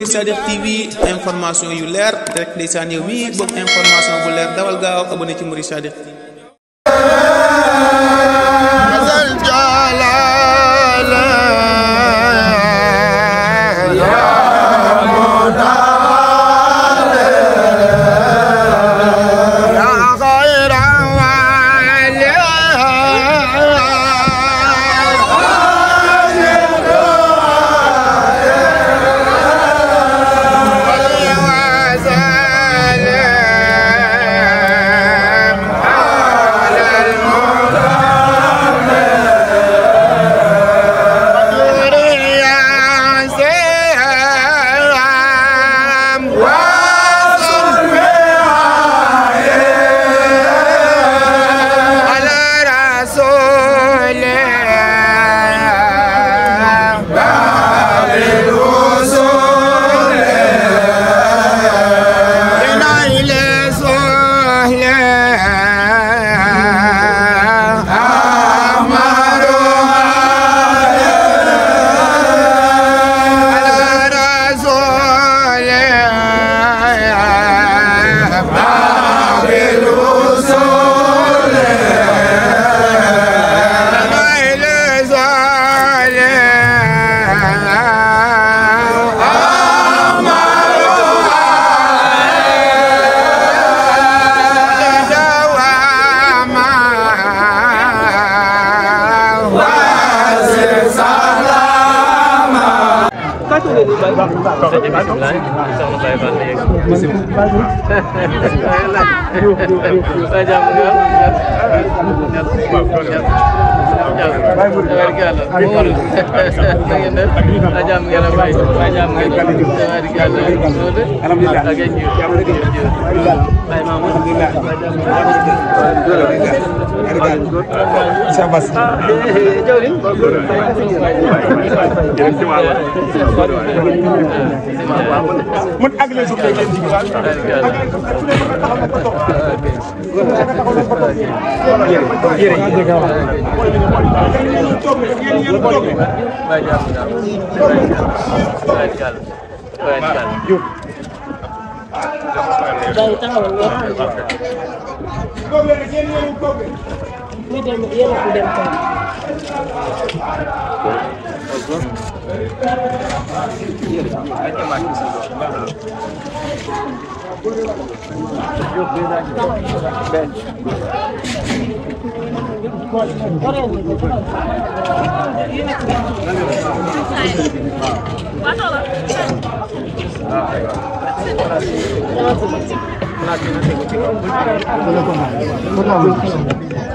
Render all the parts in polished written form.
Sadikh TV information yu leer rek ndeysaan yow mi bëgg information bu leer dawal gaaw abonné ci Mouride Sadikh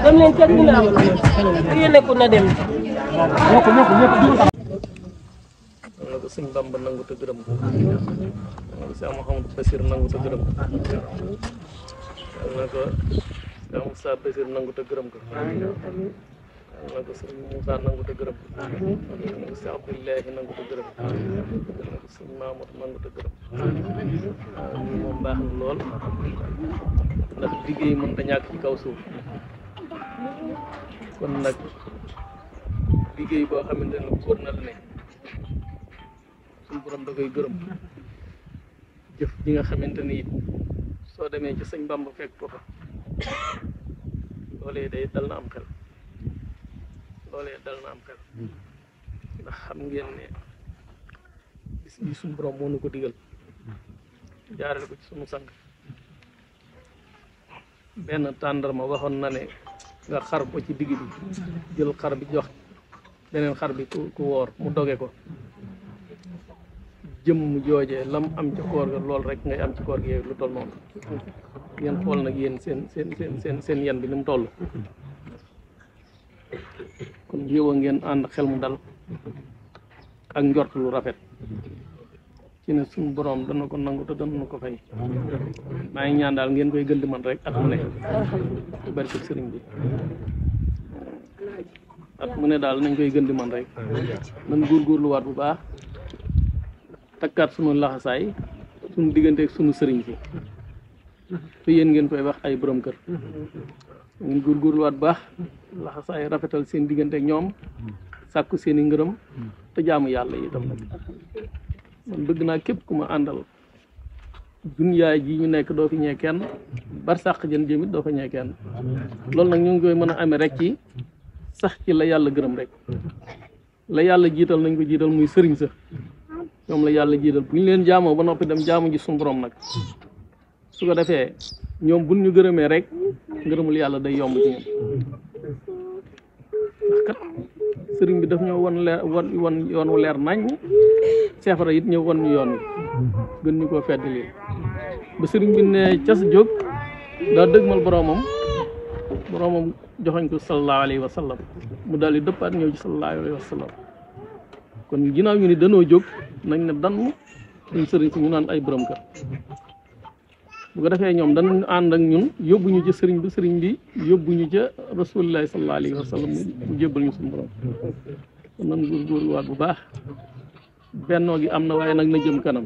dem leen kenn dina am yéene ko na dem ko sëñ Bamba nangu te gërëm ko Cheikh Mouhamadou Bassir nangu te gërëm ko ko Cheikh Moussa Bassir nangu te gërëm ko ko sëñ Moussa nangu te gërëm ko Cheikh Abdoulahi nangu te gërëm ko sëñ Mamadou nangu te gërëm moom baax na lool ndax liggéey mën ta ñàkk ci kaw suuf kon nag liggéey boo xamante ne góor na la ne suñu borom da koy gërëm jëf ji nga xamante ni it soo demee ci sëñ Bamba fekk ko fa loolee day dal na am xel ndax xam ngeen ne bis bi suñu borom moo nu ko digal jaarale ko ci suñu sang benn tàndarma waxoon na ne nga xar ko ci digg bi jël xar bi jox beneen xar bi ku woor mu doge ko jëm joojee lam am ci koor ga lool rek ngay am ci koor gi lu toll noonu ngeen xool nag yéen seen yan bi ni mu toll kon yow ngeen ànd xel mu dal ak njort lu rafet ci ne suñu borom dana ko nangu te dana ko fay maa ngi ñaan daal ngeen koy gën di man rek at mu ne ci barke sëriñ bi at mu ne daal nañ koy gën di man rek nan góorgóorluwaat bu baax takkaat sunu laxasaay sunu diggante ak sunu sëriñ si te yéen ngeen koy wax ay borom kër ngeen góorgóorluwaat bu baax laxasaay rafetal seen diggante ak ñoom sàkku seen i ngërëm te jaamu yàlla yi itam nag man bëgg naa képp ku ma àndal dunyaay ji ñu nekk doo fi ñee kenn barsàq jën jëmit doo fa ñee kenn loolu nag ñu ngi koy mën a amee rek ci sax ci la yàlla gërëm rek la yàlla jiital nañ ko jiital muy sëriñ sa ñoom la yàlla jiital bu ñu leen jaamoo ba noppi dem jaamu ji suñu borom nag su ko defee ñoom buñ ñu gërëmee rek ngërëmul yàlla day yomb ci ñoom ndax kat sëriñ bi daf ñoo won leer won yoon wu leer nañ seefara it ñëw won ñu yoon wi gën ñu koo fedd lii ba sëriñ bi ne cas jóg daa dëgmal boromam joxoñ ko sallallahu alayhi wa sallam mu daal di dëppaat ñëw ci sallallahu alayhi wa sallam kon ginnaaw ñu ni danoo jóg nañ ne dann suñ sëriñ si ñu naan ay borom kër bu ko defee ñoom danañ ànd ak ñun yóbbuñu ci sëriñ bi yóbbuñu ca rasulillahi sallallahu alayhi wa sallam mu jébbal ñu suñu borom kon nan góorgóorluwaat bu baax bennoo gi am na waaye nag na jëm kanam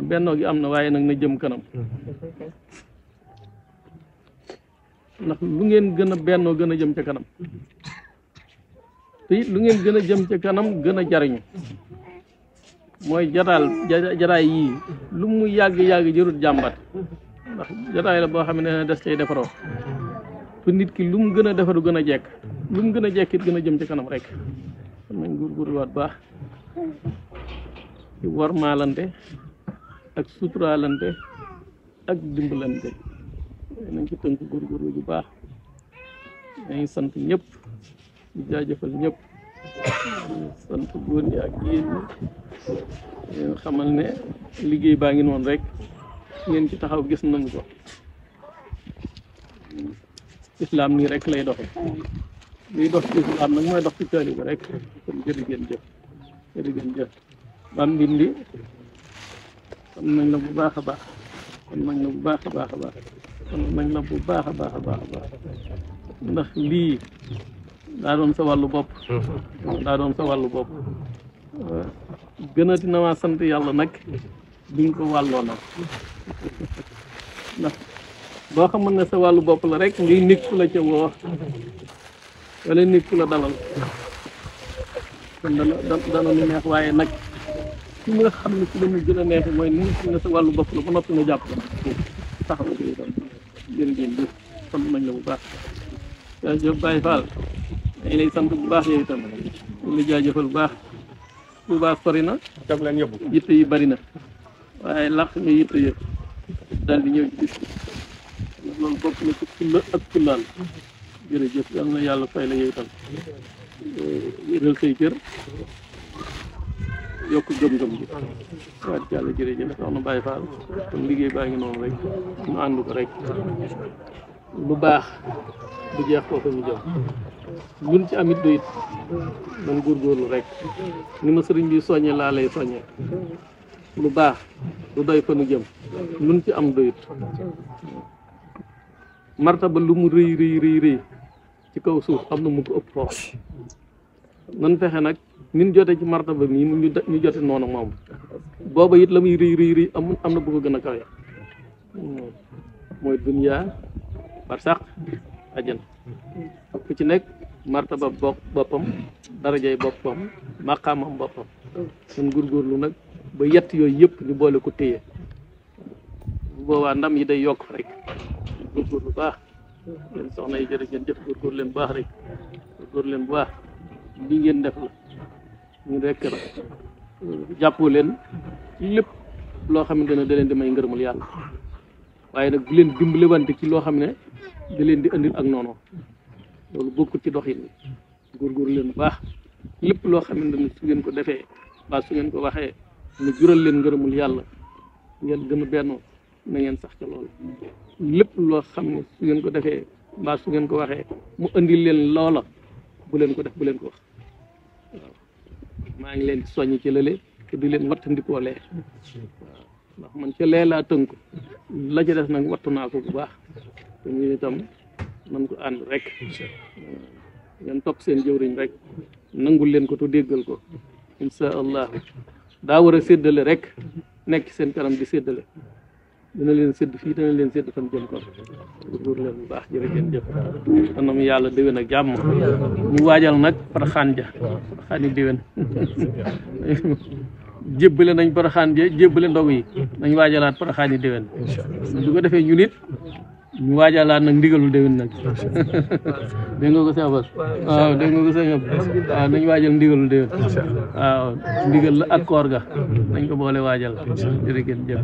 bennoo gi am na waaye nag na jëm kanam ndax lu ngeen gën a bennoo gën a jëm ca kanam te it lu ngeen gën a jëm ca kanam gën a jariñu mooy jataay yii lu mu yàgg-yàgg jërut jàmbat ndax jataay la boo xam ne des cay defaroo te nit ki lu mu gën a defaru gën a jekk lu mu gën a jekkit gën a jëm ca kanam rek kon nañ góorgóorluwaat baax ci warmaalante ak suturaalante ak dimbalante nañ ci tënk góorgóorlu bu baax nañ sant ñëpp di jaajëfal ñëpp sant góor ñi ak yéen ñi xamal ne liggéey baa ngi noonu rek ngeen ci taxaw gis nañu ko islam nii rek lay doxe liy dox ci islam nag mooy dox ci taalibe rek kon jërëjëf maam Ndindi kon nañ la bu baax a baax kon nañ la bu baax a baax a baax kon nañ la bu baax a baax a baax a baax ndax lii daa doon sa wàllu bopp gënati na maa sant yàlla nag bi nga ko wàlloo nag ndax boo xamoon ne sa wàllu bopp la rek ngay nit ku la ca woo wala nit ku la dalal kon dana nu neex waaye nag ki nga xam ne ci lañu gën a neex mooy nit ki ne sa wàllu bopp la ba noppi nga jàpp la taxaw ci itam jërëjëf sant nañ la bu baax jaajëf Baye Fall dañ lay sant bu baax yow itam ñu la jaajëfal bu baax bu baax sori na yitte yi bari na waaye làq nga yitte yëpp daal di ñëw ci bis loolu bokk na ci fulla ak fullaal jërëjëf yal na yàlla fay la yow itam yëral say cër yokk gëm-gëm bi waat yàlla jërëjëf soxna Baye Fall kon liggéey baa ngi noonu rek mu ànd ko rek lu baax bu jeex foofu ñu jëm luñ ci amit doyit man góorgóorlu rek ni ma sëriñ bi soññe laa lay soññe lu baax lu doy fa nu jëm luñ ci am doyit martaba lu mu rëy rëy ci kaw suuf am na mu ko ëpp foofu nan fexe nag nin jote ci martaba mi ñu jote noonu moom booba it la muy rëy am na bu ko gën a kawe mooy duniyaa barsàq ajjan ku ci nekk martaba boppam darajay boppam maqaamam boppam sun góorgóorlu nag ba yett yooyu yëpp ñu boole ko téye bu boobaa ndam yi day yokk rek góorgóorlu baax leen soxna yi jërë ngeen jëf góorgóorlu leen baax rek góorgóorlu leen bu baax li ngeen def la ñu rek la jàppoo leen lépp loo xamante ne da leen di may ngërëmul yàlla waaye nag bu leen dimbali wante ci loo xam ne da leen di andil ak noonu loolu bokkul ci doxin góorgóorlu leen bu baax lépp loo xamante ne su ngeen ko defee waa su ngeen ko waxee mu jural leen ngërëmul yàlla ngeen gën a bennoo na ngeen sax ca loolu lépp loo xam ne su ngeen ko defee waa su ngeen ko waxee mu andil leen loola bu leen ko def bu leen ko wax waaw maa ngi leen di soññ ci lële te di leen wattandikoo lee waaw ndax man ca lee laa tënku la ca def nag wattu naa ko bu baax te ñu itam man ko ànd rek ngeen topp seen jëwriñ rek nangul leen ko te déggal ko insha allah daa war a séddale rek nekk seen kanam di séddale dina leen sédd fii dina leen sédd fan jëm ko góor leen bu baax jërëjëf jëf anam yàlla déwén ak jàmm ñu waajal nag Porokhane ja Porokhane déwén jébbale nañ Porokhane je jébbale ndog yi nañ waajalaat Porokhane yi déwén du ko defee ñun it ñu waajalaat nag ndigalul déwén nag dégg nga ko Cheikh Bass waaw dégg nga ko Cheikh Bass waaw nañ waajal ndigalul déwén waaw ndigal la ak koor ga nañ ko boole waajal jërëjëf jëf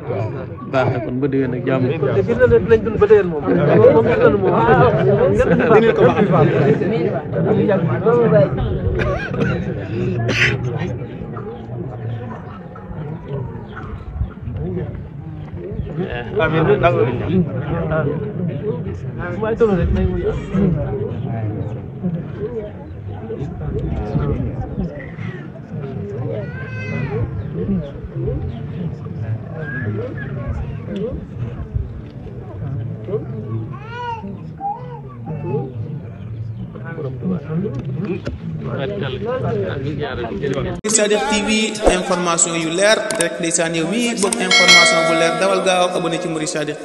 baax na kon ba déwén ak jàmm dinañ dund ba déwén moom dinañ ko waxal Sadikh TV information yu leer rek ndeysaan yow mi bëgg information bu leer dawal gaaw abonné ci Mouride Sadikh